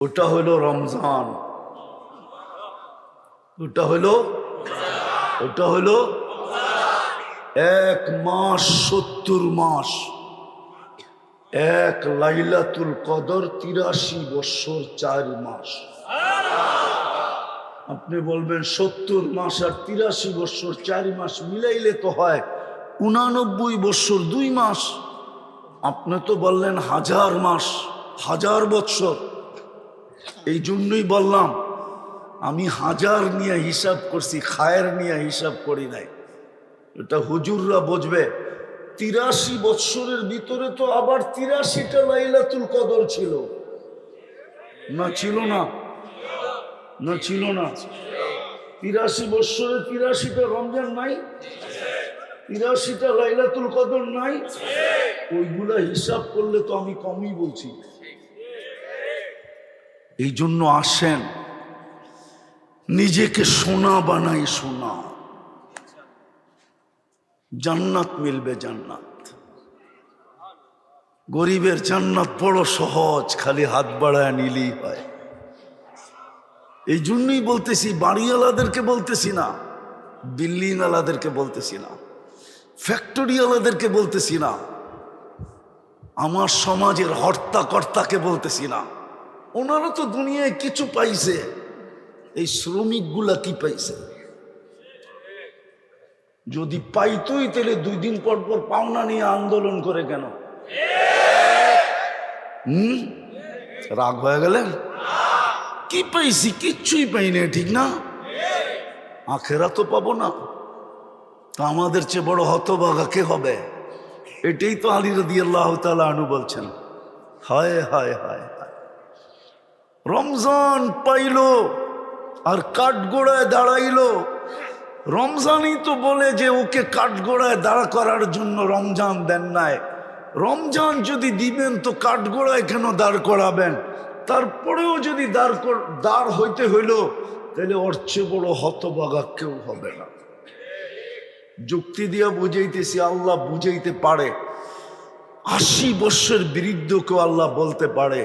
ওটা হলো রমজান, ওটা হলো 1 মাস 70 মাস, 1 লাইলাতুল কদর 83 বছর 4 মাস। আপনি বলবেন 70 মাস আর 83 বছর 4 মাস মিলাইলে তো হয় 89 বছর 2 মাস। আপনি তো বললেন 1000 মাস 1000 বছর, এই জন্যই বললাম আমি 1000 নিয়ে হিসাব করছি, খায়ের নিয়ে হিসাব করি নাই। এটা হুজুররা বুঝবে। 83 বছরের ভিতরে তো আবার 83টা লাইলাতুল কদর ছিল না? ছিল না? না ছিল না? 83 বছরে 83টা রমজান নাই? 83টা লাইলাতুল কদর নাই? ওইগুলা হিসাব করলে তো আমি কমই বলছি। এই জন্য আসেন নিজেকে সোনা বানাই, সোনা। জান্নাত মিলবে, জান্নাত। গরিবের জান্নাত বড় সহজ, খালি হাত বাড়ায় নিলেই হয়। এই জন্যই বলতেছি, বাড়িওয়ালাদেরকে বলতেছি না, বিল্ডিংওয়ালাদেরকে বলতেছি না, ফ্যাক্টরিওয়ালাদেরকে বলতেছি না, আমার সমাজের হর্তাকর্তাকে বলতেছি না। ওনারা তো দুনিয়ায় কিছু পাইছে, এই শ্রমিকগুলা কি পাইছে? যদি পাইতই তাহলে 2 দিন পর পর পাওনা নিয়ে আন্দোলন করে কেন? রাগ হয়ে গেলেন? কি পাইছি? কিচ্ছুই পাইনি, ঠিক না? আখেরা তো পাবো না, তা আমাদের চেয়ে বড় হতভাগা কে হবে? এটাই তো আলী রাদিয়াল্লাহু তাআলা আনহু বলছেন। হায় হায় হায় হায়, রমজান পাইলো আর কাঠগোড়ায় দাঁড়াইলো। রমজানই তো বলে যে ওকে কাঠগোড়ায় দাঁড়া করার জন্য রমজান দেন নাই। রমজান যদি দিবেন তো কাঠগোড়ায় কেন দাঁড় করাবেন? তারপরেও যদি দাঁড় হইতে হইল, তাহলে ওর চেয়ে বড় হতভাগা কেউ হবে না। যুক্তি দিয়া বুঝাইতেছি, আল্লাহ বুঝাইতে পারে। 80 বৎসর বৃদ্ধকেও আল্লাহ বলতে পারে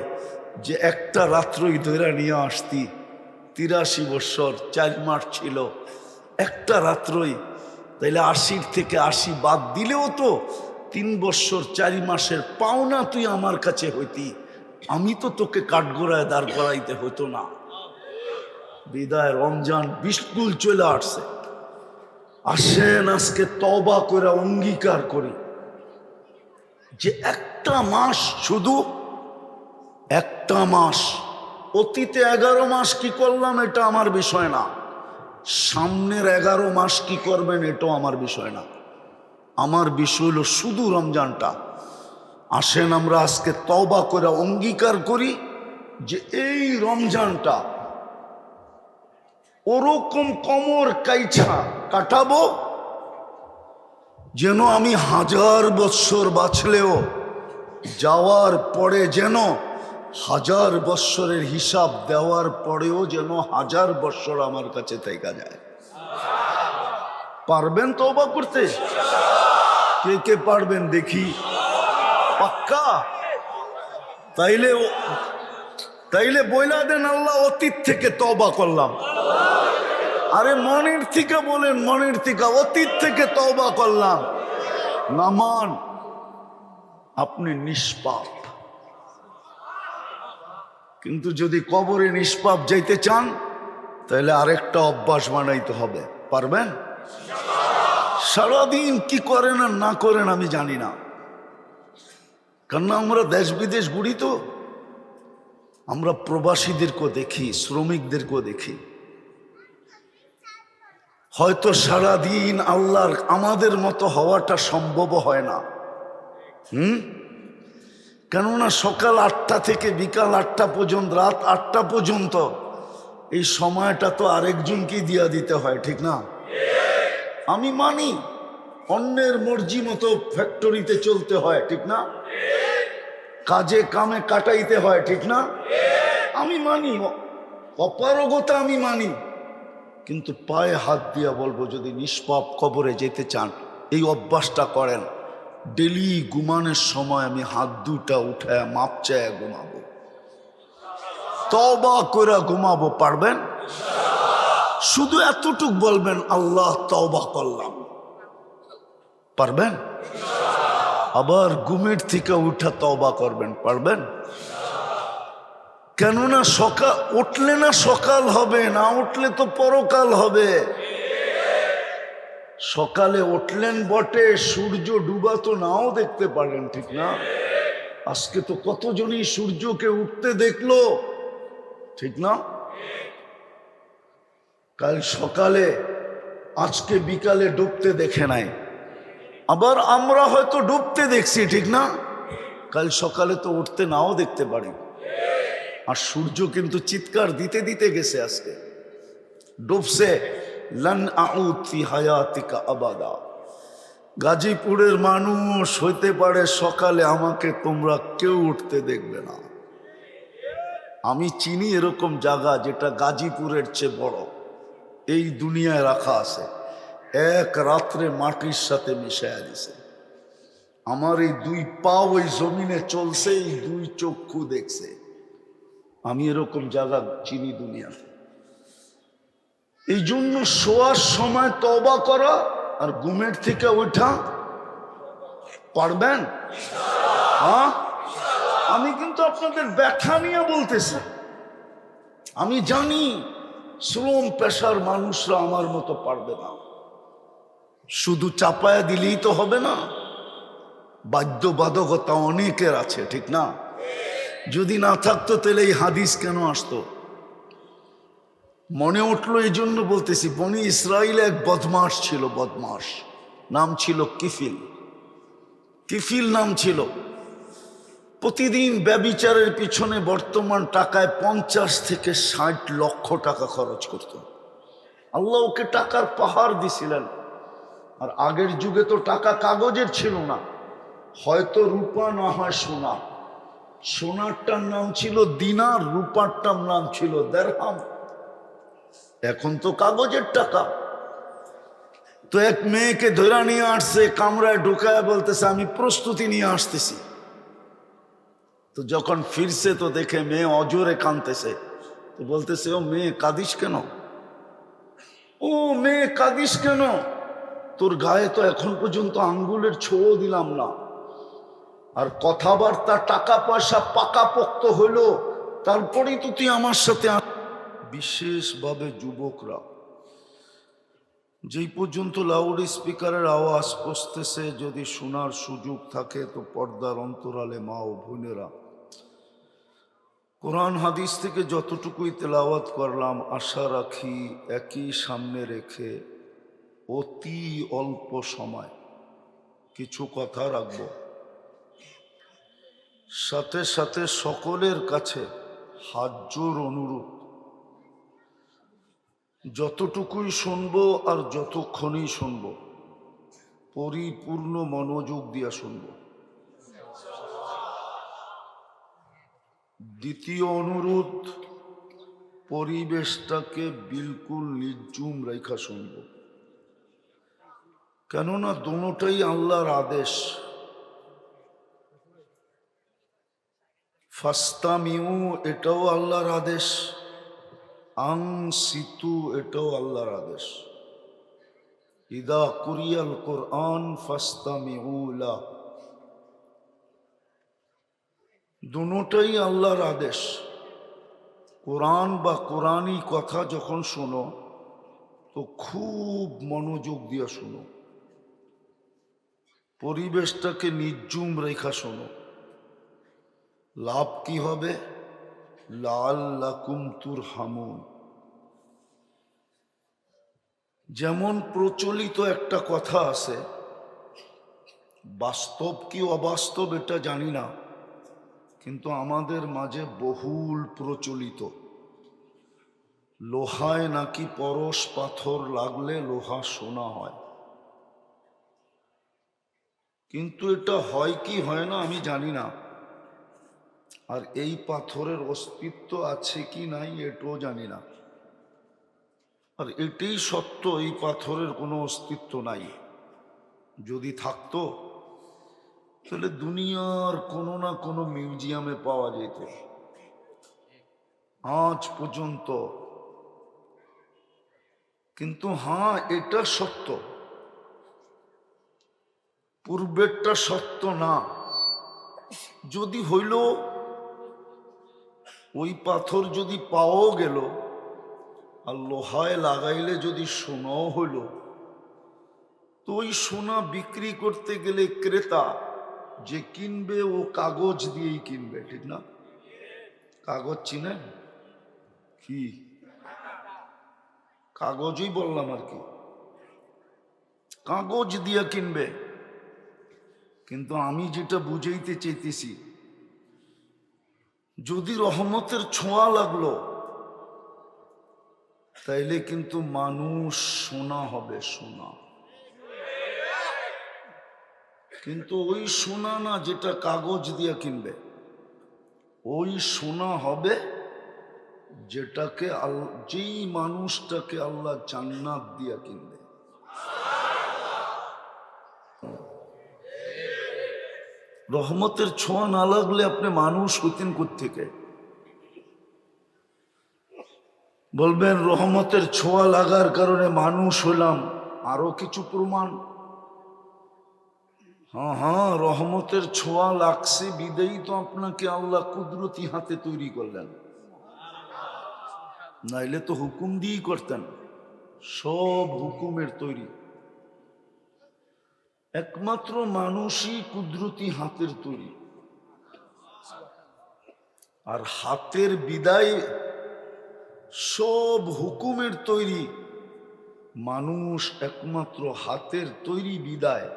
যে একটা রাত্রই ধরে নিয়ে আসতি, 83 বৎসর 4 মাস ছিল, একটা রাত্রই। তাইলে 80 থেকে 80 বাদ দিলেও তো 3 বৎসর 4 মাসের পাওনা তুই আমার কাছে হইতি, আমি তো তোকে কাঠগোড়ায় দাঁড় করাইতে হইতো না। বিদায় রমজান বিস্কুল চলে আসছে। আসেন আজকে তওবা করে অঙ্গীকার করি যে একটা মাস, শুধু একটা মাস। অতীতে 11 মাস কি করলাম এটা আমার বিষয় না, সামনের 11 মাস কি করবেন এটাও আমার বিষয় না। আমার বিষয় হলো শুধু রমজানটা। আসেন আমরা আজকে তওবা করে অঙ্গীকার করি যে এই রমজানটা ওরকম কোমর কাইছা কাটাবো যেন আমি 1000 বৎসর বাঁচলেও যাওয়ার পরে যেন 1000 বৎসরের হিসাব দেওয়ার পরেও যেন 1000 বৎসর আমার কাছে থেকে যায়। পারবেন তওবা করতে? কে কে পারবেন দেখি? পাক্কা? তাইলে বইলা দেন, আল্লাহ অতীত থেকে তওবা করলাম। আরে মনের থেকে বলেন, মনের থেকে, অতীত থেকে তওবা করলাম। নামান, আপনি নিষ্পাপ। কিন্তু যদি কবরে নিষ্পাপ যাইতে চান তাহলে আরেকটা অভ্যাস বানাইতে হবে। পারবেন? সারাদিন কি করেন আর না করেন আমি জানি না, কারণ আমরা দেশ বিদেশ ঘুরি, তো আমরা প্রবাসীদেরকেও দেখি, শ্রমিকদেরকেও দেখি। হয়তো সারাদিন আল্লাহর আমাদের মতো হওয়াটা সম্ভব হয় না। কেননা সকাল 8টা থেকে বিকাল 8টা পর্যন্ত, রাত 8টা পর্যন্ত, এই সময়টা তো আরেকজনকেই দিয়া দিতে হয়, ঠিক না? আমি মানি অন্যের মর্জি মতো ফ্যাক্টরিতে চলতে হয়, ঠিক না? কাজে কামে কাটাইতে হয়, ঠিক না? আমি মানি, অপারগতা আমি মানি, কিন্তু পায়ে হাত দিয়া বলবো, যদি নিষ্পাপ কবরে যেতে চান এই অভ্যাসটা করেন। ডেলি ঘুমানোর সময় আমি হাত দুটা উঠায় মাপ চায় ঘুমাবো। তওবা করে ঘুমাবো, পারবেন? শুধু এতটুক বলবেন, আল্লাহ তওবা করলাম, পারবেন? আবার ঘুমের থেকে উঠা তওবা করবেন, পারবেন? কেননা সকাল উঠলে না সকাল হবে, না উঠলে তো পরকাল হবে। সকালে উঠলেন বটে, সূর্য ডুবা তো নাও দেখতে পারেন, ঠিক না? আজকে তো কতজনই সূর্যকে উঠতে দেখলো, ঠিক না? কাল সকালে, আজকে বিকালে ডুবতে দেখে নাই। আবার আমরা হয়তো ডুবতে দেখছি, ঠিক না? কাল সকালে তো উঠতে নাও দেখতে পারি। আর সূর্য কিন্তু চিৎকার দিতে দিতে গেছে, আজকে ডুবছে। লান আউদ ফি হায়াতিকা আবাদা। গাজীপুরের মানুষ হইতে পারে সকালে আমাকে তোমরা কেউ উঠতে দেখবে না। আমি চিনি এরকম জায়গা যেটা গাজীপুরের চেয়ে বড় এই দুনিয়ায় রাখা আছে, এক রাত্রে মাটির সাথে মিশাইয়া দিছে। আমার এই দুই পা ওই জমিনে চলছে, এই দুই চক্ষু দেখছে। আমি এরকম জায়গা চিনি দুনিয়াতে। এই জন্য শোয়ার সময় তওবা করা আর ঘুমের থেকে ওঠা, পারবেন? হ্যাঁ, আমি কিন্তু আপনাদের ব্যথা নিয়ে বলতেছি। আমি জানি শ্রম পেশার মানুষরা আমার মতো পারবে না। শুধু চাপায়া দিলেই তো হবে না, বাধ্যবাধকতা অনেকের আছে, ঠিক না? যদি না থাকতো তাহলে এই হাদিস কেন আসতো? মনে উঠলো এই জন্য বলতেছি। বনি ইসরাইল এক বদমাস ছিল, বদমাস, নাম ছিল কিফিল। কিফিল নাম ছিল। প্রতিদিন ব্যভিচারের পিছনে বর্তমান টাকায় 50 থেকে 60 লক্ষ টাকা খরচ করত। আল্লাহ ওকে টাকার পাহাড় দিছিলেন। আর আগের যুগে তো টাকা কাগজের ছিল না, হয়তো রূপা না হয় সোনা। সোনারটার নাম ছিল দিনার, রূপারটার নাম ছিল দেরহাম। এখন তো কাগজের টাকা। তো এক মেয়েকে ধরে নিয়ে আসছে, কামরায় ঢুকায় বলতেছে আমি প্রস্তুতি নিয়ে আসতেছি। তো যখন ফিরছে তো দেখে মেয়ে অজোরে কাঁদতেছে। তো বলতেছে ও মেয়ে কাঁদিস কেন? ও মেয়ে কাঁদিস কেন? তোর গায়ে তো এখন পর্যন্ত আঙ্গুলের ছোঁয়া দিলাম না, আর কথাবার্তা টাকা পয়সা পাকাপোক্ত হইলো, তারপরেই তো তুই আমার সাথে। বিশেষভাবে যুবকরা, যেই পর্যন্ত লাউড স্পিকারের আওয়াজ পৌঁছতেছে, যদি শোনার সুযোগ থাকে তো পর্দার অন্তরালে মা ও বোনেরা, কোরআন হাদিস থেকে যতটুকুই তেলাওয়াত করলাম, আশা রাখি একই সামনে রেখে অতি অল্প সময় কিছু কথা রাখব। সাথে সাথে সকলের কাছে হাত জোর অনুরোধ, যতটুকুই শুনবো আর যতক্ষণই শুনবো পরিপূর্ণ মনোযোগ দিয়া শুনবো। দ্বিতীয় অনুরোধ, পরিবেশটাকে বিলকুল নির্জুম রেখা শুনব। কেননা দুটোটাই আল্লাহর আদেশ। ফাস্তামিউ এটাও আল্লাহর আদেশ, আনসিতু এটাও আল্লাহর আদেশ। ইদা কুরিয়াল কোরআন ফাস্তামিউ লাহ, দুটোটাই আল্লাহর আদেশ। কোরআন বা কোরআনী কথা যখন শোনো তো খুব মনোযোগ দিয়ে শোনো, পরিবেশটাকে নির্জুম রেখা শোনো। লাভ কি হবে? লাআল্লাকুম তুরহামুন। যেমন প্রচলিত একটা কথা আছে, বাস্তব কি অবাস্তব এটা জানি না, কিন্তু আমাদের মাঝে বহুল প্রচলিত, লোহায় নাকি পরশ পাথর লাগলে লোহা সোনা হয়। কিন্তু এটা হয় কি হয় না আমি জানি না। আর এই পাথরের অস্তিত্ব আছে কি নাই এটাও জানি না। আর এটাই সত্য, এই পাথরের কোনো অস্তিত্ব নাই। যদি থাকতো তাহলে দুনিয়ার কোনো না কোনো মিউজিয়ামে পাওয়া যেত। আজ পর্যন্ত। কিন্তু হ্যাঁ, এটা সত্য, পূর্বেরটা সত্য না। যদি হইল ওই পাথর যদি পাওয়াও গেল, আর লোহায় লাগাইলে যদি সোনাও হইল, তো ওই সোনা বিক্রি করতে গেলে ক্রেতা যে কিনবে ও কাগজ দিয়েই কিনবে, ঠিক না? কাগজ চিনেন কি? কাগজই বললাম আর কি, কাগজ দিয়ে কিনবে। কিন্তু আমি যেটা বুঝাইতে চাইতেছি, যদি রহমতের ছোঁয়া লাগলো, তাইলে কিন্তু মানুষ সোনা হবে, সোনা। কিন্তু ওই সোনা না যেটা কাগজ দিয়ে কিনবে, ওই সোনা হবে যেটাকে যেই মানুষটাকে আল্লাহ জান্নাত দিয়ে কিনবে। রহমতের ছোঁয়া না লাগলে আপনি মানুষ হইতেন কোত্থেকে? বলবেন রহমতের ছোঁয়া লাগার কারণে মানুষ হলাম, আরো কিছু প্রমাণ। হ্যাঁ হ্যাঁ, রহমতের ছোঁয়া লাগছে বিদেই তো আপনাকে আল্লাহ কুদরতি হাতে তৈরি করলেন, নাইলে তো হুকুম দিয়েই করতেন। সব হুকুমের তৈরি, একমাত্র মানুষই কুদরতি হাতের তৈরি। আর হাতের বিদায় সব হুকুমের তৈরি, মানুষ একমাত্র হাতের তৈরি বিদায়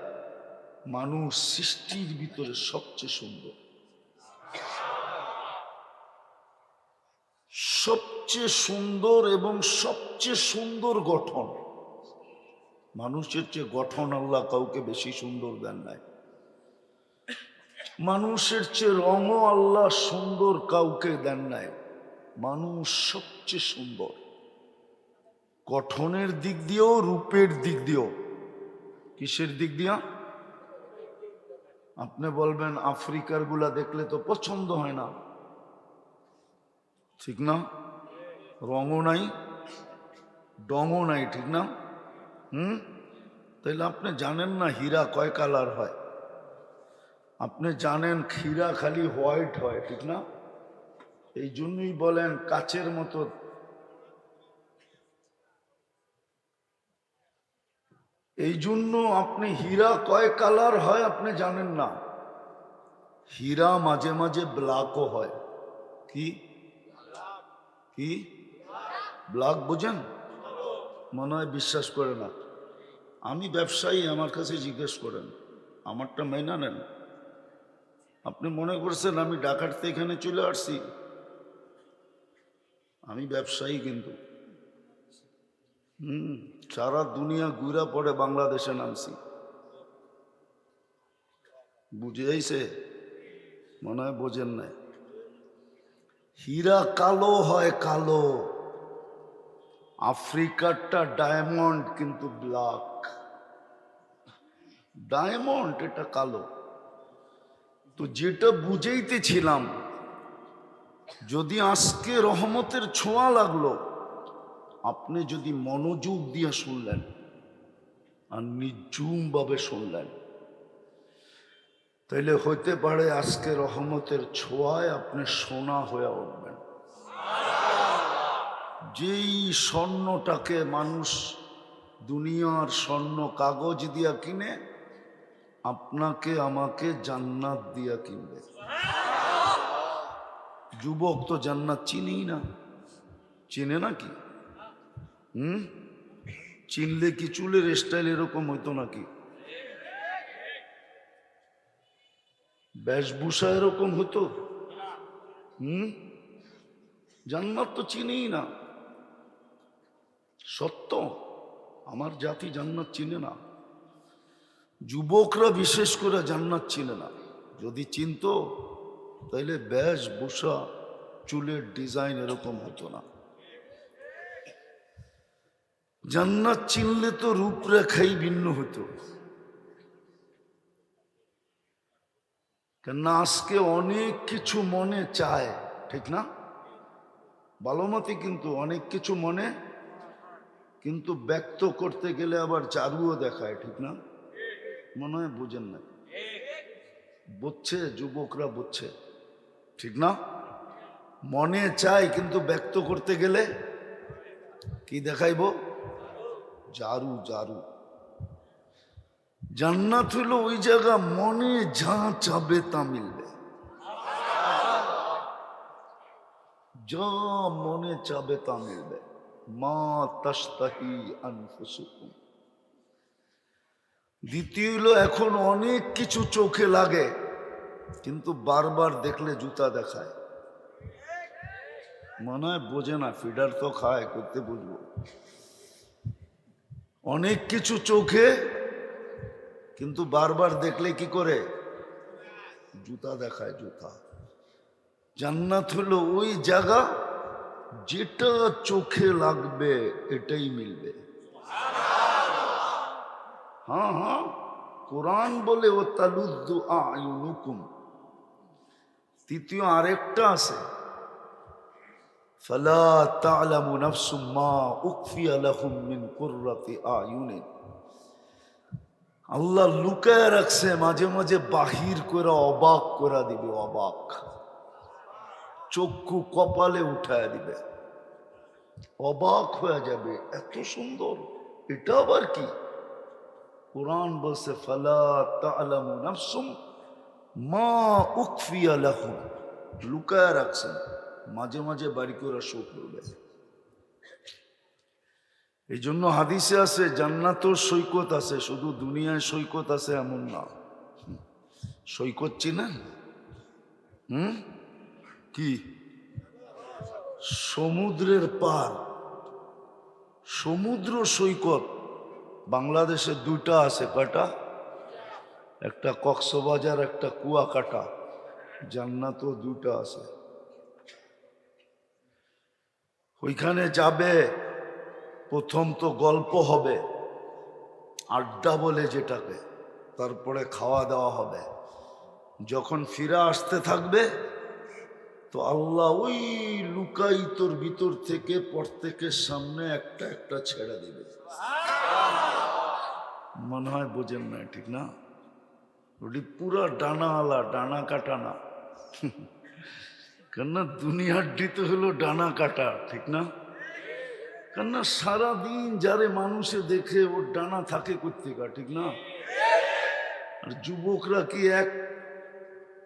মানুষ সৃষ্টির ভিতরে সবচেয়ে সুন্দর, সবচেয়ে সুন্দর এবং সবচেয়ে সুন্দর গঠন। মানুষের চেয়ে গঠন আল্লাহ কাউকে বেশি সুন্দর দেন নাই। মানুষের চেয়ে রঙও আল্লাহ সুন্দর কাউকে দেন নাই। মানুষ সবচেয়ে সুন্দর গঠনের দিক দিয়েও, রূপের দিক দিয়েও। কিসের দিক দিয়া? আপনি বলবেন আফ্রিকার গুলা দেখলে তো পছন্দ হয় না, ঠিক না? রঙও নাই, ডঙও নাই, ঠিক না? তাইলে আপনি জানেন না হীরা কয় কালার হয়? আপনি জানেন হীরা খালি হোয়াইট হয়, ঠিক না? এই জন্যই বলেন কাচের মতো। এই জন্য আপনি হীরা কয় কালার হয় আপনি জানেন না। হীরা মাঝে মাঝে ব্ল্যাকও হয়। কি কি ব্ল্যাক বুঝেন? মনে হয় বিশ্বাস করে না। আমি ব্যবসায়ী, আমার কাছে জিজ্ঞেস করেন, আমারটা মেনে নেন। আপনি মনে করছেন আমি ঢাকাতে এখানে চলে আসছি? আমি ব্যবসায়ী, কিন্তু সারা দুনিয়া ঘুরা পড়ে বাংলাদেশে নামছি। বুঝে আইছে? মনে হয় বোঝেন নাই। হীরা কালো হয়, কালো। আফ্রিকারটা ডায়মন্ড কিন্তু ব্ল্যাক। ডায়মন্ড এটা কালো। তো যেটা বুঝাইতেছিলাম, যদি আজকে রহমতের ছোঁয়া লাগলো, আপনি যদি মনোযোগ দিয়ে শুনলেন আর নির্জুম ভাবে শুনলেন, তাইলে হইতে পারে আজকে রহমতের ছোঁয়ায় আপনি সোনা হয়ে উঠবেন। যেই স্বর্ণটাকে মানুষ দুনিয়ার স্বর্ণ কাগজ দিয়া কিনে, আপনাকে আমাকে জান্নাত দিয়া কিনবে। যুবক তো জান্নাত চিনেই না, চিনে নাকি? চিনলে কি চুলের স্টাইল এরকম হইতো নাকি? বেশভূষা এরকম হতো? জান্নাত তো চিনেই না। সত্য, আমার জাতি জান্নাত চিনে না। যুবকরা বিশেষ করে জান্নাত চিনে না। যদি চিনতো তাইলে বেশভূষা, চুলের ডিজাইন এরকম হতো না। জান্নাত চিনলে তো রূপরেখাই ভিন্ন হতো। কেননা আজকে অনেক কিছু মনে চায়, ঠিক না? ভালো মতে, কিন্তু অনেক কিছু মনে, কিন্তু ব্যক্ত করতে গেলে আবার চারুও দেখায়, ঠিক না? মনে হয় বুঝেন না, বুঝছে যুবকরা, বুঝছে, ঠিক না? মনে চাই, কিন্তু ব্যক্ত করতে গেলে কি দেখাইব? জারু জারু। জান্নাত হইল ওই জায়গা, মনে যা চাবে তা মিলবে, যা মনে চাবে তা মিলবে। মা তাশতাহি আনফুসুকুম। দ্বিতীয় হইল, এখন অনেক কিছু চোখে লাগে, কিন্তু বারবার দেখলে জুতা দেখায়। মনে হয় বোঝে না, ফিডার তো খায়, করতে বুঝবো। অনেক কিছু চোখে, কিন্তু বারবার দেখলে কি করে? জুতা দেখায়, জুতা। জান্নাত হলো ওই জায়গা, যেটা চোখে লাগবে এটাই মিলবে। হ্যাঁ হ্যাঁ, কোরআন বলে ও তালুদ্দু আয়ুনুকুম। তৃতীয় আরেকটা আছে, ফালা তা'লামু নাফসুম মা উখফিয়া লাহুম মিন কুররাতি আয়ুনিন। আল্লাহ লুকায় রাখছে, মাঝে মাঝে বাহির করে অবাক করে দিবে, অবাক, চক্ষু কপালে উঠায় দিবে, অবাক হয়ে যাবে, এত সুন্দর, এটা আবার কি? কোরআন বলছে ফালা তা'লামু নাফসুম মা উখফিয়া লাহুম, লুকায় রাখছেন, মাঝে মাঝে বাড়ি করে শো করবে। এই জন্য হাদিসে আছে জান্নাতেও সৈকত আছে, শুধু দুনিয়ায় সৈকত আছে এমন না। সৈকত চিনেন? কি? সমুদ্রের পার, সমুদ্র সৈকত বাংলাদেশে দুইটা আছে। কয়টা? একটা কক্সবাজার, একটা কুয়াকাটা। জান্নাতও দুইটা আছে। ওইখানে যাবে, প্রথম তো গল্প হবে, আড্ডা বলে যেটাকে, তারপরে খাওয়া দাওয়া হবে। যখন ফিরে আসতে থাকবে তো আল্লাহ ওই লুকায়িতর ভিতর থেকে প্রত্যেকের সামনে একটা একটা ছেড়ে দিবে। মনে হয় বোঝেন না, ঠিক না? ওটি পুরা ডানা আলা, ডানা কাটা না। কেননা দুনিয়ার ডিতে হলো ডানা কাটা, ঠিক না? কেননা সারাদিন যারে মানুষে দেখে ওর ডানা থাকে কোত্থেকা, ঠিক না? আর যুবকরা কি এক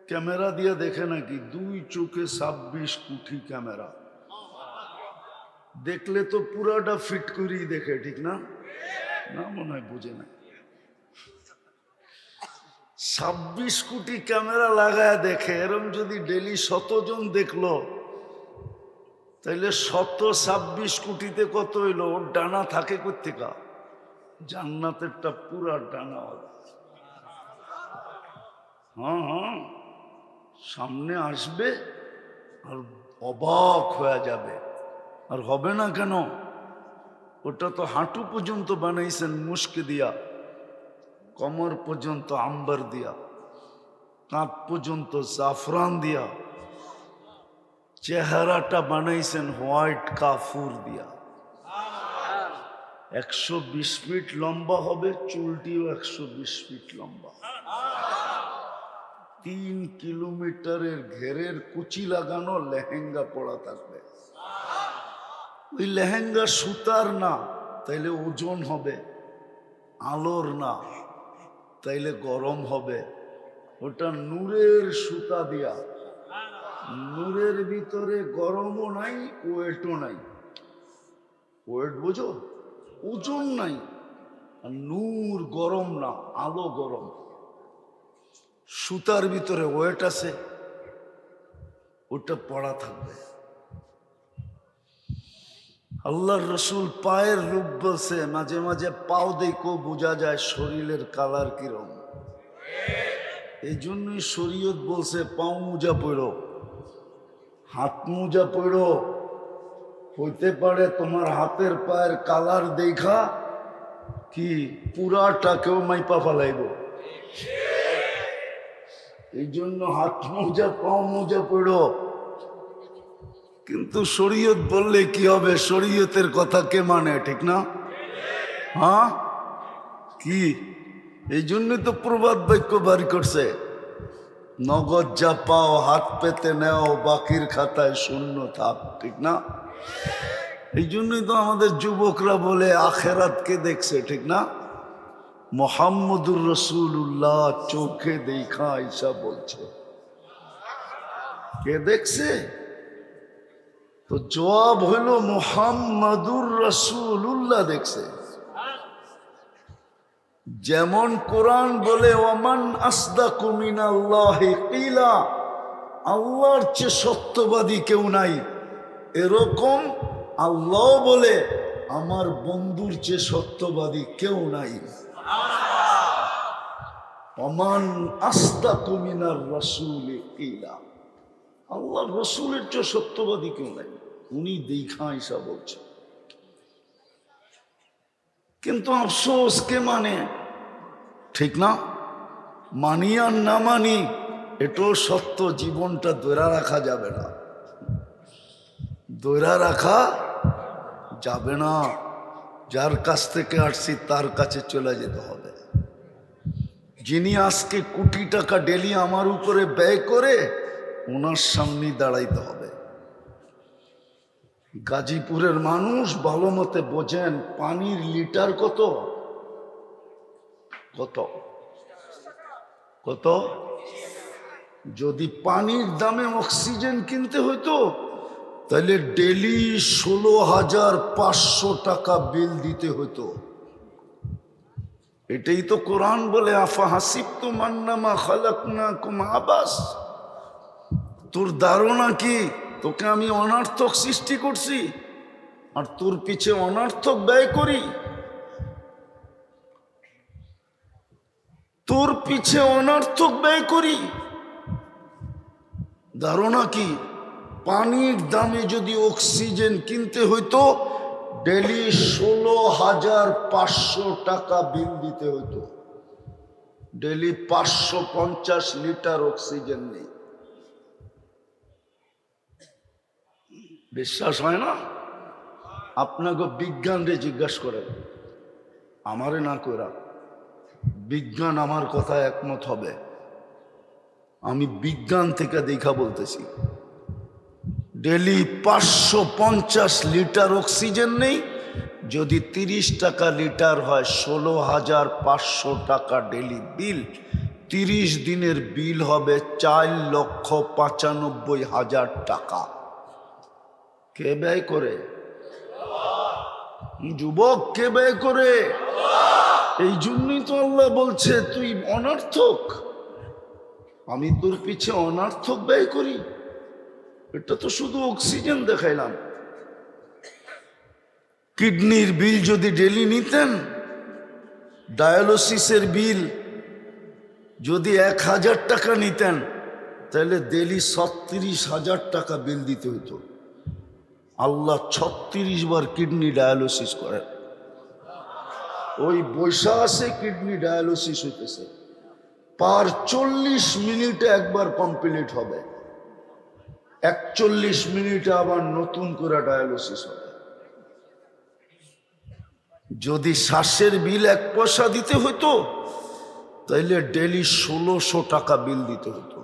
ক্যামেরা দিয়ে দেখে নাকি? দুই চোখে 26 কোটি ক্যামেরা, দেখলে তো পুরাটা ফিট করেই দেখে, ঠিক না? না, মনে হয় বুঝে না। 26 কোটি ক্যামেরা লাগায় দেখে, এরম যদি ডেলি 100 জন দেখলো, তাইলে 126 কোটিতে কত হইলো? ওর ডানা থাকে কোত্থেকা? জান্নাতেরটা পুরা ডানা। হ্যাঁ হ্যাঁ, সামনে আসবে আর অবাক হয়ে যাবে। আর হবে না কেন? ওটা তো হাঁটু পর্যন্ত বানাইছেন মুস্ক দিয়া, কমর পর্যন্ত আম্বার দিয়া, কাঁধ পর্যন্ত জাফরান দিয়া, চেহারাটা বানাইছেন হোয়াইট কাফুর দিয়া। 120 ফিট লম্বা হবে, চুলটিও 120 ফিট লম্বা। 3 কিলোমিটারের ঘেরের কুচি লাগানো লেহেঙ্গা পরা থাকবে। ওই লেহেঙ্গা সুতার না, তাইলে ওজন হবে, আলোর না, তাইলে গরম হবে। ওটা নূরের সুতা দিয়া, নূরের ভিতরে গরমও নাই, ওয়েটও নাই। ওয়েট বুঝো? ওজন নাই। আর নূর গরম না, আলো গরম। সুতার ভিতরে ওয়েট আছে, ওটা পড়া থাকবে। আল্লাহর রসুল পায়ের রূপ বলছে, মাঝে মাঝে পাও দেখো বোঝা যায় শরীরের কালার কিরম। এই জন্যই শরীয়ত বলছে পাও মোজা পড়ো, হাত মোজা পড়ো। হইতে পারে তোমার হাতের পায়ের কালার দেখা কি পুরাটাকেও মাইপা ফেলাইব। এই জন্য হাত মোজা, পাও মোজা পড়ো। কিন্তু শরীয়ত বললে কি হবে? শরীয়তের কথা কে মানে, ঠিক না? হ্যাঁ, কি এই জন্যই তো প্রবাদ বাক্য বাড়ি করছে, নগদ যা পাও হাত পেতে নেও, বাকির খাতায় শূন্য থাক, ঠিক না? এই জন্যই তো আমাদের যুবকরা বলে আখেরাতকে দেখছে, ঠিক না? মোহাম্মদুর রসুল্লাহ চোখে দেখা ঈসা বলছে, কে দেখছে? তো জবাব হইল মোহাম্মদুর রসুল্লাহ দেখছে। যেমন কোরআন বলে ওয়ামান আসদাকু মিনাল্লাহি কিলা, আল্লাহর চেয়ে সত্যবাদী কেউ নাই, এরকম আল্লাহ বলে আমার বন্ধুর চেয়ে সত্যবাদী কেউ নাই। ওয়ামান আসদাকু মিনার রাসূলি কিলা, আল্লাহর রসুলের চেয়ে সত্যবাদী কেউ নাই, উনি দেখা ঈসা বলছে। কিন্তু আফসোস কে মানে, ঠিক না? মানি আর না মানি এটাও সত্য, জীবনটা ধরে রাখা যাবে না, ধরে রাখা যাবে না। যার কাছ থেকে আসছি তার কাছে চলে যেতে হবে। যিনি আজকে কোটি টাকা ডেলি আমার উপরে ব্যয় করে, ওনার সামনেই দাঁড়াইতে হবে। গাজীপুরের মানুষ ভালো মতে বোঝেন, পানির লিটার কত? কত কত? যদি পানির দামে অক্সিজেন কিনতে হইতো তাহলে ডেলি 16,500 টাকা বিল দিতে হতো। এটাই তো কোরআন বলে আফা হাসিবতুম আন্নামা খালাকনাকুম আবাস, তোর ধারণা কি তোকে আমি অনর্থক সৃষ্টি করছি আর তোর পিছে অনর্থক ব্যয় করি? তোর পিছে অনর্থক ব্যয় করি? ধারণা কি? পানির দামে যদি অক্সিজেন কিনতে হইতো ডেলি 16,500 টাকা বিল দিতে হইতো। ডেলি 550 লিটার অক্সিজেন নেই। বিশ্বাস হয় না? আপনাকে বিজ্ঞানরে জিজ্ঞাসা করেন, আমারে না করা। বিজ্ঞান আমার কথা একমত হবে। আমি বিজ্ঞান থেকে দেখা বলতেছি, ডেলি 550 লিটার অক্সিজেন নেই। যদি 30 টাকা লিটার হয় 16,500 টাকা ডেলি বিল। 30 দিনের বিল হবে 4,95,000 টাকা। কে ব্যয় করে? যুবক, কে ব্যয় করে? এই জন্যই তো আল্লাহ বলছে তুই অনর্থক, আমি তোর পিছে অনর্থক ব্যয় করি। এটা তো শুধু অক্সিজেন দেখাইলাম। কিডনির বিল যদি ডেলি নিতেন, ডায়ালিসিসের বিল যদি 1,000 টাকা নিতেন, তাহলে ডেলি 36,000 টাকা বিল দিতে হতো। আল্লাহ 36 বার কিডনি ডায়ালিসিস করেন। ওই বৈশা আছে কিডনি ডায়ালিসিস হইতেছে, পার 40 মিনিটে একবার কমপ্লিট হবে, 41 মিনিটে আবার নতুন করে ডায়ালিসিস হবে। যদি শ্বাসের বিল 1 পয়সা দিতে হতো তাইলে ডেলি 1600 টাকা বিল দিতে হতো।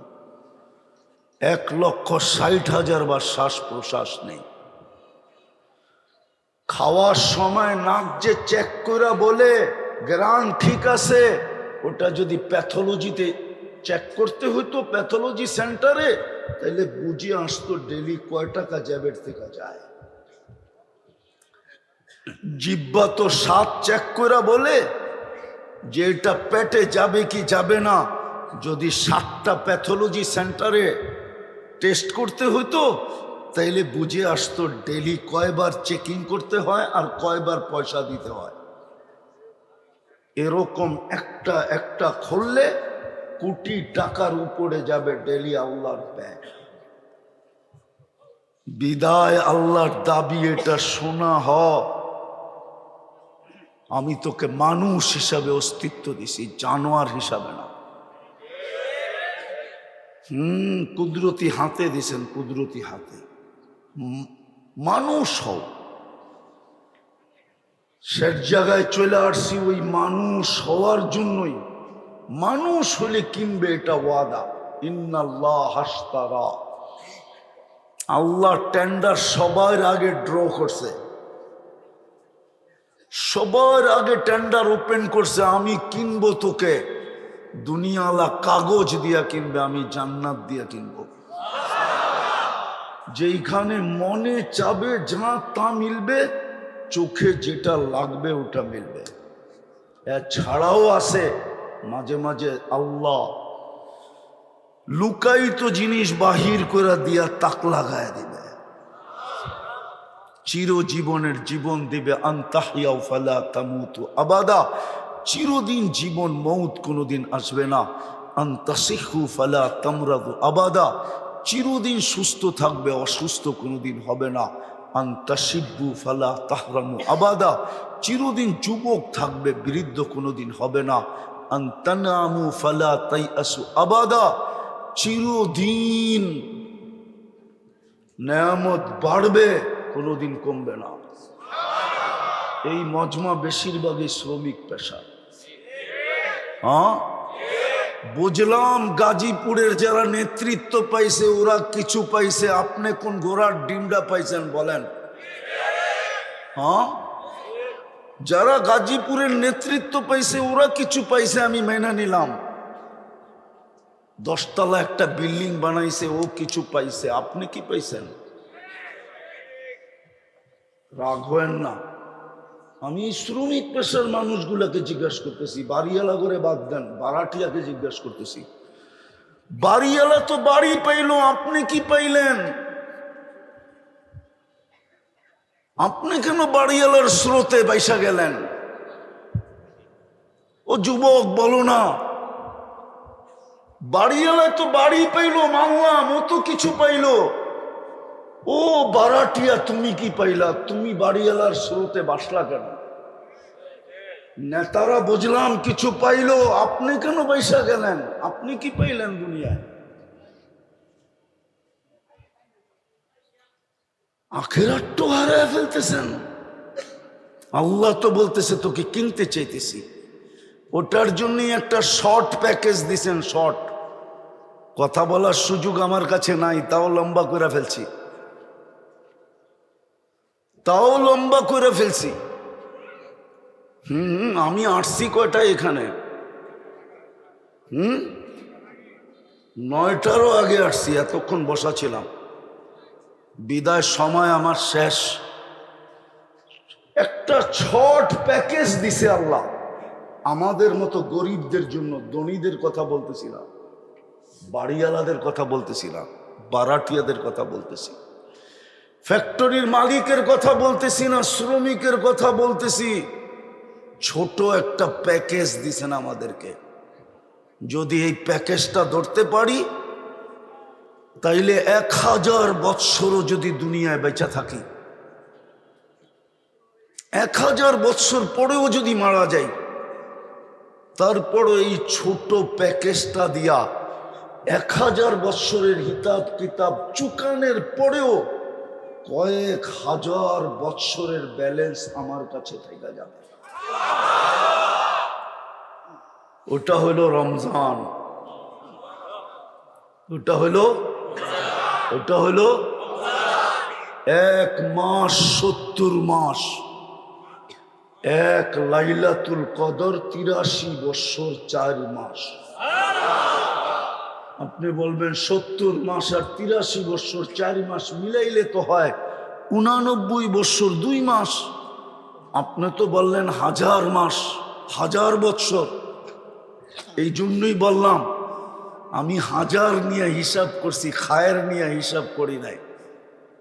1,60,000 বার শ্বাস প্রশ্বাস নেই। খাওয়ার সময় নাক যে চেক করে বলে গ্রান ঠিক আছে, ওটা যদি প্যাথোলজিতে চেক করতে হতো প্যাথোলজি সেন্টারে, তাহলে বুঝে আসতো ডেলি কয় টাকা জ্যাবের থেকে যায়। জিব্বা তো স্বাদ চেক করে বলে যে এটা পেটে যাবে কি যাবে না। যদি 7টা প্যাথোলজি সেন্টারে টেস্ট করতে হতো তাইলে বুঝে আসতো ডেলি কয়বার চেকিং করতে হয় আর কয়বার পয়সা দিতে হয়। এরকম একটা একটা খুললে কোটি টাকার উপরে যাবে ডেলি আল্লাহর ব্যয়। বিদায় আল্লাহর দাবি এটা শোনা হ, আমি তোকে মানুষ হিসাবে অস্তিত্ব দিছি, জানোয়ার হিসাবে না। কুদরতি হাতে দিছেন, কুদরতি হাতে। মানুষ হও। সে জায়গায় চলে আসছি ওই মানুষ হওয়ার জন্যই। মানুষ হলে কিনবে, এটা ওয়াদা। ইন্নাল্লাহ হাশতারা, আল্লাহ টেন্ডার সবার আগে ড্র করছে, সবার আগে টেন্ডার ওপেন করছে। আমি কিনবো তোকে, দুনিয়াওয়ালা কাগজ দিয়া কিনবে, আমি জান্নাত দিয়া কিনবো। যেইখানে মনে চাবে যা তা মিলবে, চোখে যেটা লাগবে ওটা মিলবে। এছাড়াও আছে মাঝে মাঝে আল্লাহ লুকায়িত জিনিস বাহির করে দিয়া তাক লাগায় দিবে, চিরজীবনের জীবন দিবে। আনতাহিয়াউ ফালা তামুতু আবাদা, চিরদিন জীবন, মৌত কোনোদিন আসবে না। আনতাসিহু ফালা তামরাদু আবাদা, চিরদিন সুস্থ থাকবে, অসুস্থ কোনোদিন হবে না। আনতাশিব্বু ফালা তাহরামু আবাদা, চিরদিন যুবক থাকবে, বৃদ্ধ কোনোদিন হবে না। আনতানামু ফালা তাইআসু আবাদা, চিরদিন নেয়ামত বাড়বে, কোনোদিন কমবে না। এই মজমা বেশিরভাগই শ্রমিক পেশা। হ্যাঁ, বুঝলাম গাজীপুরের যারা নেতৃত্ব পাইছে ওরা কিছু পাইছে, আপনি কোন ঘোড়ার ডিমটা পাইছেন বলেন? হ্যাঁ, যারা গাজীপুরের নেতৃত্ব পাইছে ওরা কিছু পাইছে, আমি মেনে নিলাম। 10 তলা একটা বিল্ডিং বানাইছে, ও কিছু পাইছে, আপনি কি পাইছেন? রাগ হয় না। আমি শ্রমিক পেশার মানুষগুলাকে জিজ্ঞাসা করতেছি, বাড়িওয়ালা করে বাদ দেন, বারাটিয়াকে জিজ্ঞাসা করতেছি। বাড়িওয়ালা তো বাড়ি পাইলো, আপনি কি পাইলেন? আপনি কেন বাড়িওয়ালার স্রোতে বাইসা গেলেন? ও যুবক বলো না, বাড়িওয়ালা তো বাড়ি পাইলো, মানলাম, ও তো কিছু পাইলো। ও বারাটিয়া তুমি কি পাইলা? তুমি বাড়িওয়ালার স্রোতে বাসলা কেন? নেতারা বুঝলাম কিছু পাইলো, আপনি কেন বাইসা গেলেন? আপনি কি পাইলেন দুনিয়ায়? আখিরাত তো হারায় ফেলতেছেন। আল্লাহ তো বলতেছে তোকে কিনতে চাইতেছি, ওটার জন্যই একটা শর্ট প্যাকেজ দিছেন। শর্ট কথা বলার সুযোগ আমার কাছে নাই, তাও লম্বা করে ফেলছি, তাও লম্বা করে ফেলছি। আমি আসছি কয়টা এখানে? 9টারও আগে আসছি, এতক্ষণ বসা ছিলাম। বিদায় সময় আমার শেষ। একটা শর্ট প্যাকেজ দিছে আল্লাহ আমাদের মতো গরিবদের জন্য। ধনীদের কথা বলতেছি না, বাড়িওয়ালাদের কথা বলতেছি না, বারাটিয়াদের কথা বলতেছি, ফ্যাক্টরির মালিকের কথা বলতেছি না, শ্রমিকের কথা বলতেছি। ছোট একটা প্যাকেজ দিছেন আমাদেরকে। যদি এই প্যাকেজটা ধরতে পারি তাইলে 1000 বৎসরও যদি দুনিয়ায় বেঁচে থাকি, 1000 বৎসর পরেও যদি মারা যাই, তারপরও এই ছোট প্যাকেজটা দিয়া 1000 বৎসরের হিসাব কিতাব চুকানের পরেও কয়েক হাজার বৎসরের ব্যালেন্স আমার কাছে থেকে যাবে। ওটা হলো রমজান, ওটা হলো 1 মাস 70 মাস, 1 লাইলাতুল কদর 83 বৎসর 4 মাস। আপনি বলবেন 70 মাস আর 83 বৎসর 4 মাস মিলাইলে তো হয় 89 বৎসর 2 মাস। আপনি তো বললেন 1000 মাস 1000 বৎসর। এই জন্যই বললাম আমি 1000 নিয়ে হিসাব করছি, খায়ের নিয়ে হিসাব করি নাই।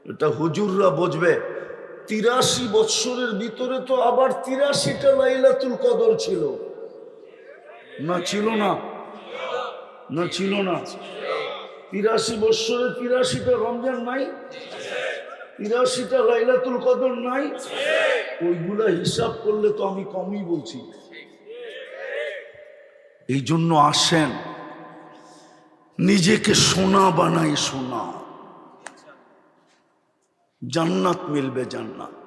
এটা হুজুররা বুঝবে। 83 বৎসরের ভিতরে তো আবার 83টা লাইলাতুল কদর ছিল না? ছিল না? না ছিল না? 83 বৎসরে 83টা রমজান নাই? 83টা লাইলাতুল কদর নাই? ওইগুলা হিসাব করলে তো আমি কমই বলছি। এই জন্য আসেন নিজেকে সোনা বানাই, সোনা। জান্নাত মিলবে, জান্নাত।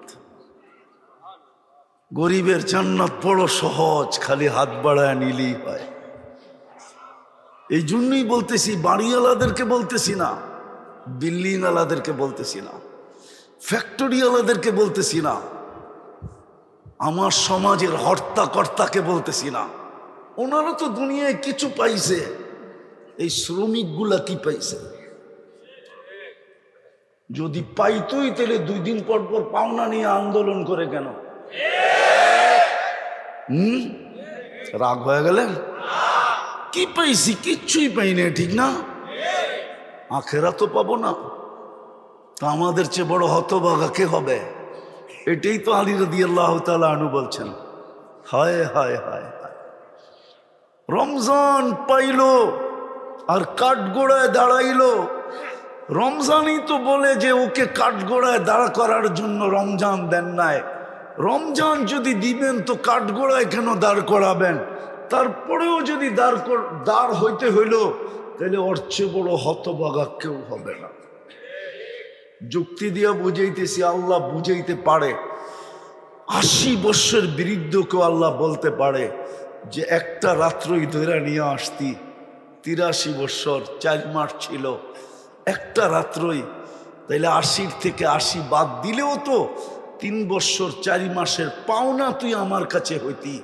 গরিবের জান্নাত বড় সহজ, খালি হাত বাড়ায় নিলেই হয়। এই জন্যই বলতেছি, বাড়িওয়ালাদেরকে বলতেছি না, বিল্ডিংওয়ালাদেরকে বলতেছি না, ফ্যাক্টরিওয়ালাদেরকে বলতেছি না, আমার সমাজের হর্তাকর্তাকে বলতেছি না। ওনারা তো দুনিয়ায় কিছু পাইছে, এই শ্রমিকগুলা কি পাইছে? যদি পাইতই তাহলে 2 দিন পর পর পাওনা নিয়ে আন্দোলন করে কেন? রাগ হয়ে গেলেন? কি পাইছি? কিচ্ছুই পাই না, ঠিক না? আখেরা তো পাবো না, তা আমাদের চেয়ে বড় হতভাগা কে হবে? এটাই তো আলী রাদিয়াল্লাহু তাআলা আনহু বলছেন। হায় হায় হায় হায়, রমজান পাইলো আর কাঠগোড়ায় দাঁড়াইলো। রমজানই তো বলে যে ওকে কাঠগোড়ায় দাঁড়া করার জন্য রমজান দেন নাই। রমজান যদি দিবেন তো কাঠগোড়ায় কেন দাঁড় করাবেন? তারপরেও যদি দাঁড় হইতে হইল, তাহলে ওর চেয়ে বড় হতভাগা কেউ হবে না। যুক্তি দিয়া বুঝাইতেছি, আল্লাহ বুঝাইতে পারে। 80 বৎসর বিরুদ্ধকেও আল্লাহ বলতে পারে যে একটা রাত্রই ধরে নিয়ে আসতি, 83 বৎসর 4 মাস ছিল, একটা রাত্রই। তাইলে 80 থেকে 80 বাদ দিলেও তো 3 বৎসর 4 মাসের পাওনা তুই আমার কাছে হইতি,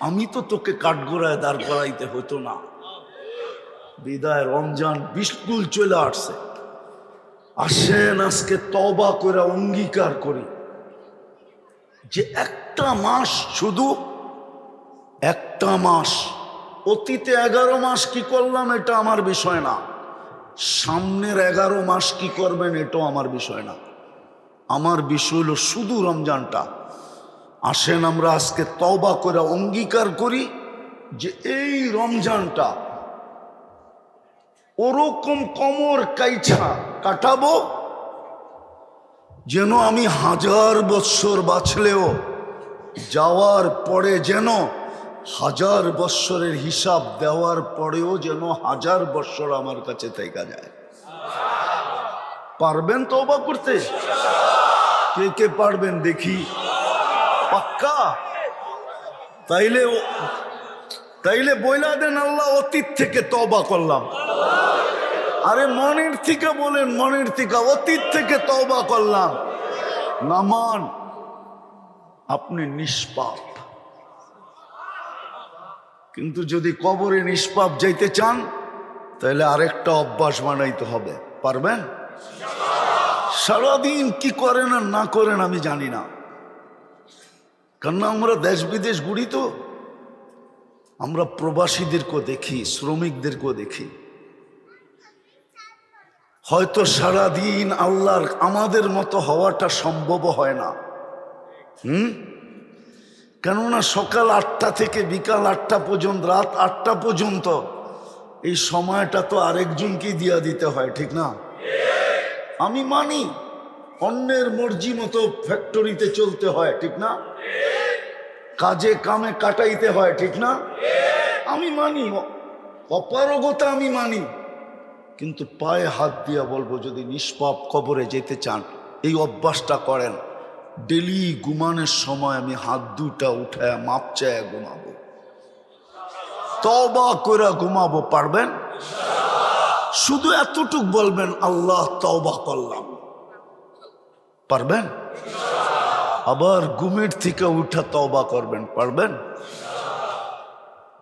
আমি তো তোকে কাঠগোড়ায় দাঁড় করাইতে হতো না। বিদায় রমজান বিস্কুল চলে আসছে। আসেন আজকে তওবা করে অঙ্গীকার করি যে একটা মাস, শুধু একটা মাস, অতীতে 11 মাস কি করলাম এটা আমার বিষয় না, সামনের 11 মাস কি করবেন এটাও আমার বিষয় না। আমার বিষয় হলো শুধু রমজানটা। আসেন আমরা আজকে তওবা করে অঙ্গীকার করি যে এই রমজানটা ওরকম কমর কাইছা কাটাবো যেন আমি 1000 বৎসর বাঁচলেও যাওয়ার পরে যেন 1000 বৎসরের হিসাব দেওয়ার পরেও যেন 1000 বৎসর আমার কাছে থেকে যায়। পারবেন তওবা করতে? কে কে পারবেন দেখি? পাক্কা? তাইলে বইলা দেন, আল্লাহ অতীত থেকে তওবা করলাম। আরে মনের থেকে বলেন, মনের থেকে, অতীত থেকে তওবা করলাম। নামান, আপনি নিষ্পাপ। কিন্তু যদি কবরে নিষ্পাপ যাইতে চান তাহলে আরেকটা অভ্যাস বানাইতে হবে। পারবেন? সারাদিন কি করেন আর না করেন আমি জানি না, কারণ আমরা দেশ বিদেশ ঘুরি, তো আমরা প্রবাসীদেরকেও দেখি, শ্রমিকদেরকেও দেখি। হয়তো সারাদিন আল্লাহর আমাদের মতো হওয়াটা সম্ভব হয় না। কেননা সকাল 8টা থেকে বিকাল 8টা পর্যন্ত, রাত 8টা পর্যন্ত, এই সময়টা তো আরেকজনকেই দিয়া দিতে হয়, ঠিক না? আমি মানি অন্যের মর্জি মতো ফ্যাক্টরিতে চলতে হয়, ঠিক না? কাজে কামে কাটাইতে হয়, ঠিক না? আমি মানি, অপারগতা আমি মানি, কিন্তু পায়ে হাত দিয়া বলবো, যদি নিষ্পাপ কবরে যেতে চান এই অভ্যাসটা করেন। ডেলি ঘুমানোর সময় আমি হাত দুটা উঠায় মাপ চায় ঘুমাবো, তওবা করে ঘুমাবো। পারবেন? শুধু এতটুক বলবেন, আল্লাহ তওবা করলাম। পারবেন? আবার ঘুমের থেকে উঠা তওবা করবেন। পারবেন?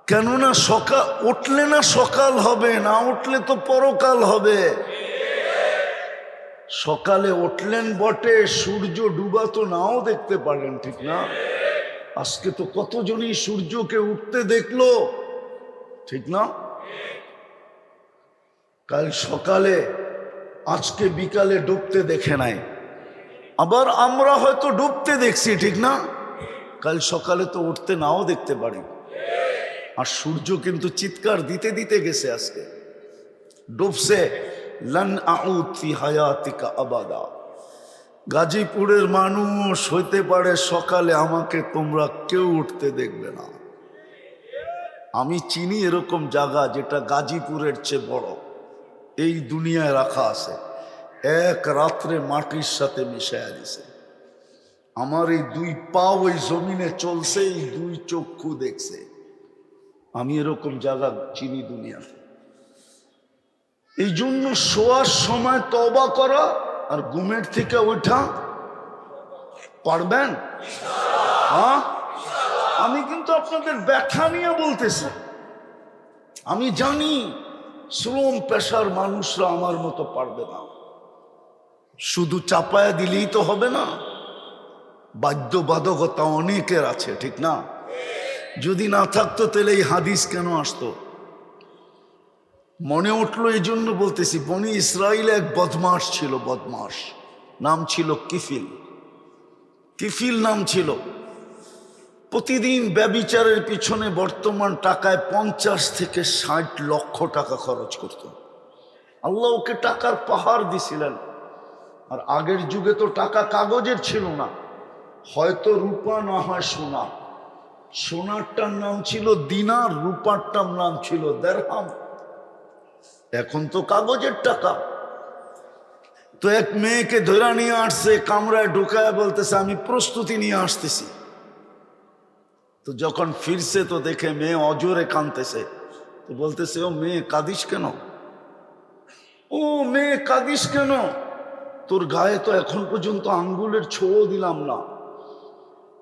কেননা সকাল উঠলে না সকাল হবে, না উঠলে তো পরকাল হবে। সকালে উঠলেন বটে, সূর্য ডুবা তো নাও দেখতে পারেন, ঠিক না? আজকে তো কতজনই সূর্যকে উঠতে দেখলো, ঠিক না? কাল সকালে, আজকে বিকালে ডুবতে দেখে নাই। আবার আমরা হয়তো ডুবতে দেখছি, ঠিক না? কাল সকালে তো উঠতে নাও দেখতে পারি। আর সূর্য কিন্তু চিৎকার দিতে দিতে গেছে, আজকে ডুবছে। লান আউদ ফি হায়াতিকা আবাদা। গাজীপুরের মানুষ হইতে পারে সকালে আমাকে তোমরা কেউ উঠতে দেখবে না। আমি চিনি এরকম জায়গা যেটা গাজীপুরের চেয়ে বড় এই দুনিয়ায় রাখা আছে। এক রাত্রে মাটির সাথে মিশাইয়া দিছে। আমার এই দুই পা ওই জমিনে চলছে, এই দুই চক্ষু দেখছে। আমি এরকম জায়গা চিনি দুনিয়াতে। এই জন্য শোয়ার সময় তওবা করা আর ঘুমের থেকে ওঠা পারবেন? হ্যাঁ, আমি কিন্তু আপনাদের ব্যথা নিয়ে বলতেছি। আমি জানি শ্রম পেশার মানুষরা আমার মতো পারবে না। শুধু চাপায়া দিলেই তো হবে না, বাধ্যবাধকতা অনেকের আছে, ঠিক না? যদি না থাকতো তাহলে এই হাদিস কেন আসতো? মনে উঠলো এই জন্য বলতেছি। বনি ইসরাইলে এক বদমাস ছিল, বদমাস, নাম ছিল কিফিল। কিফিল নাম ছিল। প্রতিদিন ব্যভিচারের পিছনে বর্তমান টাকায় 50 থেকে 60 লক্ষ টাকা খরচ করত। আল্লাহ ওকে টাকার পাহাড় দিছিলেন। আর আগের যুগে তো টাকা কাগজের ছিল না, হয়তো রূপা না হয় সোনা। সোনারটার নাম ছিল দিনার, রূপারটার নাম ছিল দিরহাম। এখন তো কাগজের টাকা। তো এক মেয়েকে ধরে নিয়ে আসছে, কামরায় ঢুকায় বলতেছে আমি প্রস্তুতি নিয়ে আসতেছি। তো যখন ফিরছে তো দেখে মেয়ে অজোরে কাঁদতেছে। তো বলতেছে ও মেয়ে কাঁদিস কেন? ও মেয়ে কাঁদিস কেন? তোর গায়ে তো এখন পর্যন্ত আঙ্গুলের ছোঁয়া দিলাম না,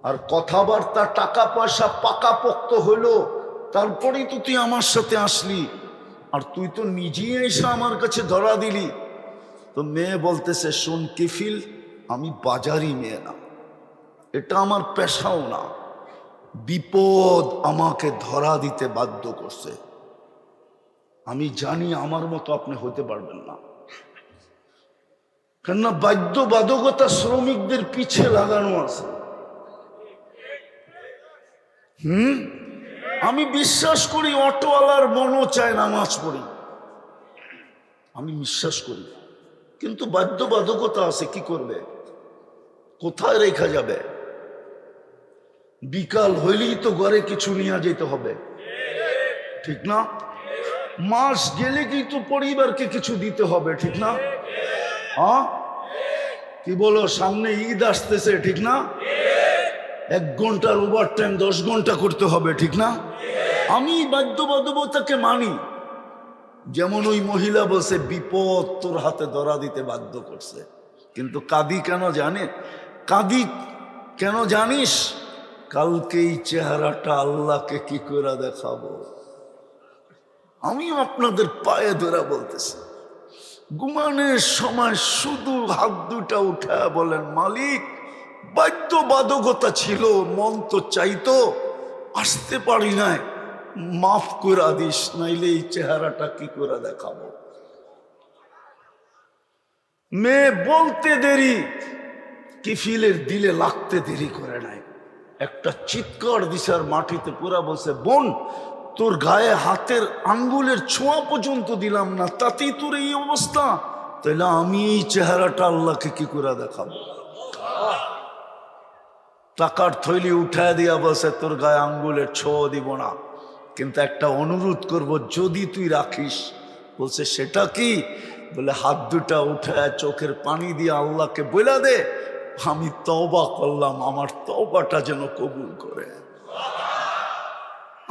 আর কথাবার্তা টাকা পয়সা পাকাপোক্ত হইলো, তারপরেই তো তুই আমার সাথে আসলি, আর তুই তো নিজেই এসে আমার কাছে ধরা দিলি। তো মেয়ে বলতেছে শোন কিফিল, আমি বাজারি মেয়ে না, এটা আমার পেশাও না, বিপদ আমাকে ধরা দিতে বাধ্য করছে। আমি জানি আমার মতো আপনি হতে পারবেন না, কেননা বাধ্যবাধকতা শ্রমিকদের পিছে লাগানো আছে। আমি বিশ্বাস করি অটোওয়ালার মনও চায় নামাজ পড়ি, আমি বিশ্বাস করি, কিন্তু বাধ্যবাধকতা আছে, কি করবে, কোথায় রেখা যাবে? বিকাল হইলেই তো ঘরে কিছু নিয়ে যেতে হবে, ঠিক না? মাস গেলে কিন্তু পরিবারকে কিছু দিতে হবে, ঠিক না? হ্যাঁ, কি বলো, সামনে ঈদ আসতেছে, ঠিক না? 1 ঘন্টার ওভার টাইম 10 ঘন্টা করতে হবে, ঠিক না? আমি বাধ্যবাধকতাকে মানি। যেমন ওই মহিলা বলছে বিপদ তোর হাতে ধরা দিতে বাধ্য করছে, কিন্তু কাঁদি কেন জানে? কাঁদি কেন জানিস? কালকে এই চেহারাটা আল্লাহকে কি করে দেখাবো। আমি আপনাদের পায়ে ধরে বলতেছি, ঘুমানোর সময় শুধু হাত দুটা উঠা বলেন মালিক, বাধ্যবাধকতা ছিল, মন তো চাইতো, আসতে পারি নাই, মাফ করে দিস, নাইলে এই চেহারাটা কি করে দেখাবো। মেয়ে বলতে দেরি, কিফিলের দিলে লাগতে দেরি করে নাই। একটা চিৎকার দিশার মাটিতে পুরা বলছে, বোন তোর গায়ে হাতের আঙ্গুলের ছোঁয়া পর্যন্ত দিলাম না, তাতেই তোর এই অবস্থা, তাহলে আমি এই চেহারাটা আল্লাহকে কি করে দেখাবো? টাকার থৈলি উঠায় দিয়া বলছে তোর গায়ে আঙ্গুলের ছোঁয়া দিব না, কিন্তু একটা অনুরোধ করব, যদি তুই রাখিস। বলছে সেটা কি? বলে হাত দুটা উঠায় চোখের পানি দিয়ে আল্লাহকে বলে দে আমি তওবা করলাম, আমার তওবাটা যেন কবুল করে।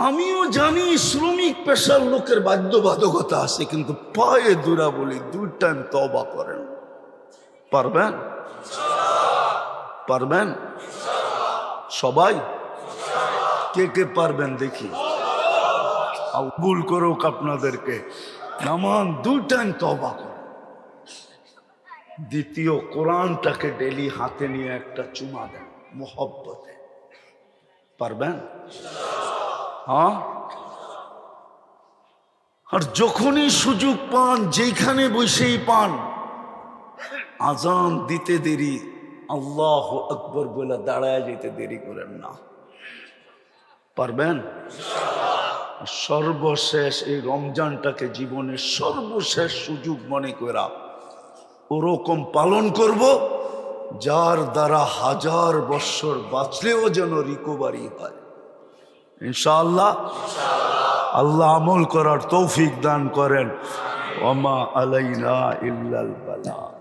আমিও জানি শ্রমিক পেশার লোকের বাধ্যবাধকতা আছে, কিন্তু পায়ে দুরা বলি 2 টাইম তওবা করেন। পারবেন? পারবেন সবাই? কে কে পারবেন দেখি, কবুল করুক আপনাদেরকে। নামান 2 টাইম তওবা করেন। দ্বিতীয়, কোরআনটাকে ডেলি হাতে নিয়ে একটা চুমা দেন মোহব্বতে। পারবেন? হ্যাঁ। আর যখনই সুযোগ পান, যেখানে বসেই পান, আজান দিতে দেরি আল্লাহু আকবার বলে দাঁড়ায় যেতে দেরি করেন না। পারবেন? সর্বশেষ এই রমজানটাকে জীবনের সর্বশেষ সুযোগ মনে করা ওরকম পালন করব যার দ্বারা 1000 বৎসর বাঁচলেও যেন রিকভারি হয় ইনশাআল্লাহ। আল্লাহ আমল করার তৌফিক দান করেন। ওমা আলাইনা ইল্লাল বালাগ।